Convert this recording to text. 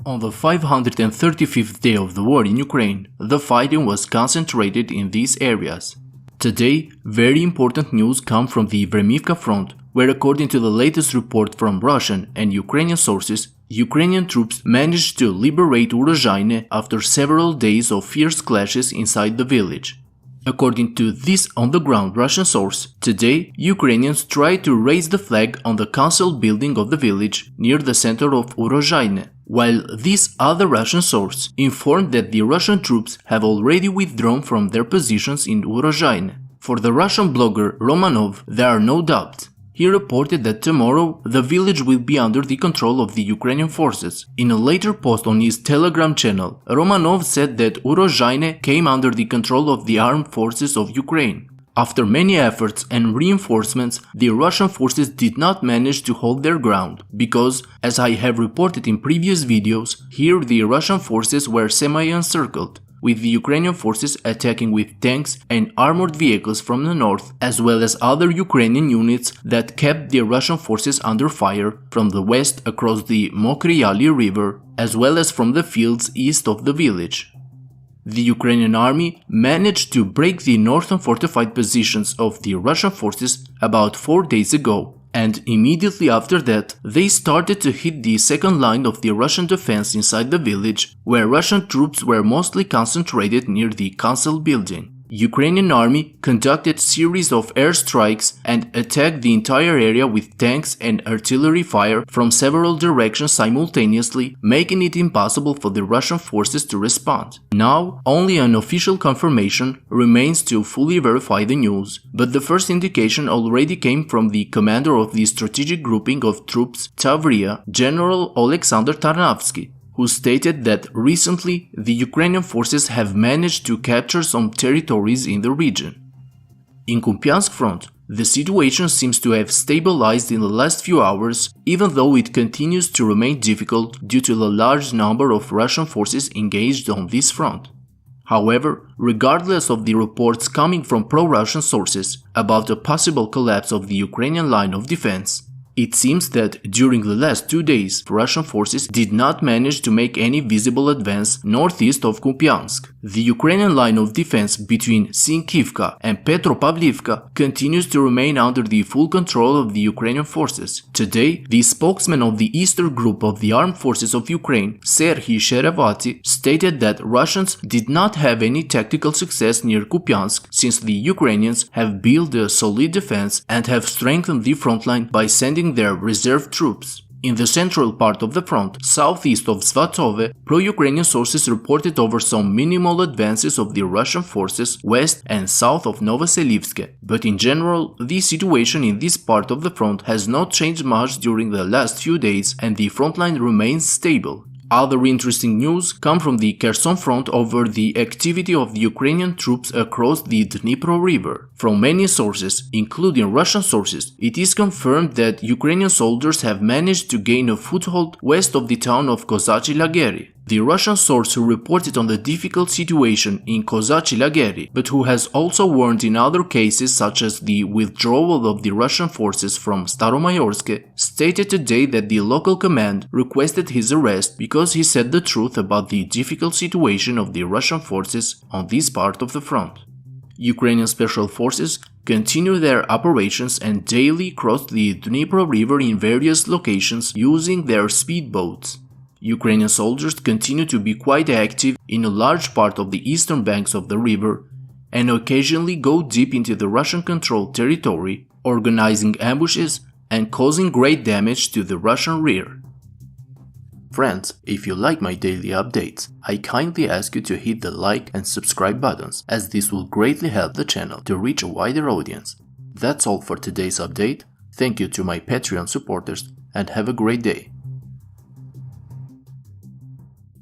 On the 535th day of the war in Ukraine, the fighting was concentrated in these areas. Today, very important news come from the Vremivka front, where according to the latest report from Russian and Ukrainian sources, Ukrainian troops managed to liberate Urozhaine after several days of fierce clashes inside the village. According to this on-the-ground Russian source, today Ukrainians tried to raise the flag on the council building of the village near the center of Urozhaine, while this other Russian source informed that the Russian troops have already withdrawn from their positions in Urozhaine. For the Russian blogger Romanov, there are no doubts. He reported that tomorrow the village will be under the control of the Ukrainian forces. In a later post on his Telegram channel, Romanov said that Urozhaine came under the control of the armed forces of Ukraine. After many efforts and reinforcements, the Russian forces did not manage to hold their ground, because, as I have reported in previous videos, here the Russian forces were semi-encircled, with the Ukrainian forces attacking with tanks and armored vehicles from the north, as well as other Ukrainian units that kept the Russian forces under fire from the west across the Dnipro River, as well as from the fields east of the village. The Ukrainian army managed to break the northern fortified positions of the Russian forces about 4 days ago, and immediately after that they started to hit the second line of the Russian defense inside the village, where Russian troops were mostly concentrated near the council building. Ukrainian army conducted series of airstrikes and attacked the entire area with tanks and artillery fire from several directions simultaneously, making it impossible for the Russian forces to respond. Now, only an official confirmation remains to fully verify the news, but the first indication already came from the commander of the strategic grouping of troops Tavria, General Alexander Tarnavsky, who stated that recently the Ukrainian forces have managed to capture some territories in the region. In Kupyansk front, the situation seems to have stabilized in the last few hours, even though it continues to remain difficult due to the large number of Russian forces engaged on this front. However, regardless of the reports coming from pro-Russian sources about a possible collapse of the Ukrainian line of defense, it seems that during the last 2 days, Russian forces did not manage to make any visible advance northeast of Kupyansk. The Ukrainian line of defense between Sinkivka and Petropavlivka continues to remain under the full control of the Ukrainian forces. Today, the spokesman of the Eastern Group of the Armed Forces of Ukraine, Serhiy Sherevati, stated that Russians did not have any tactical success near Kupyansk since the Ukrainians have built a solid defense and have strengthened the front line by sending their reserve troops. In the central part of the front, southeast of Svatove, pro-Ukrainian sources reported over some minimal advances of the Russian forces west and south of Novoselivske, but in general, the situation in this part of the front has not changed much during the last few days and the front line remains stable. Other interesting news come from the Kherson front over the activity of the Ukrainian troops across the Dnipro River. From many sources, including Russian sources, it is confirmed that Ukrainian soldiers have managed to gain a foothold west of the town of Kozachi Laheri. The Russian source who reported on the difficult situation in Kozachi Laheri, but who has also warned in other cases such as the withdrawal of the Russian forces from Staromayorsk, stated today that the local command requested his arrest because he said the truth about the difficult situation of the Russian forces on this part of the front. Ukrainian Special Forces continue their operations and daily cross the Dnipro River in various locations using their speedboats. Ukrainian soldiers continue to be quite active in a large part of the eastern banks of the river and occasionally go deep into the Russian-controlled territory, organizing ambushes and causing great damage to the Russian rear. Friends, if you like my daily updates, I kindly ask you to hit the like and subscribe buttons, as this will greatly help the channel to reach a wider audience. That's all for today's update. Thank you to my Patreon supporters and have a great day.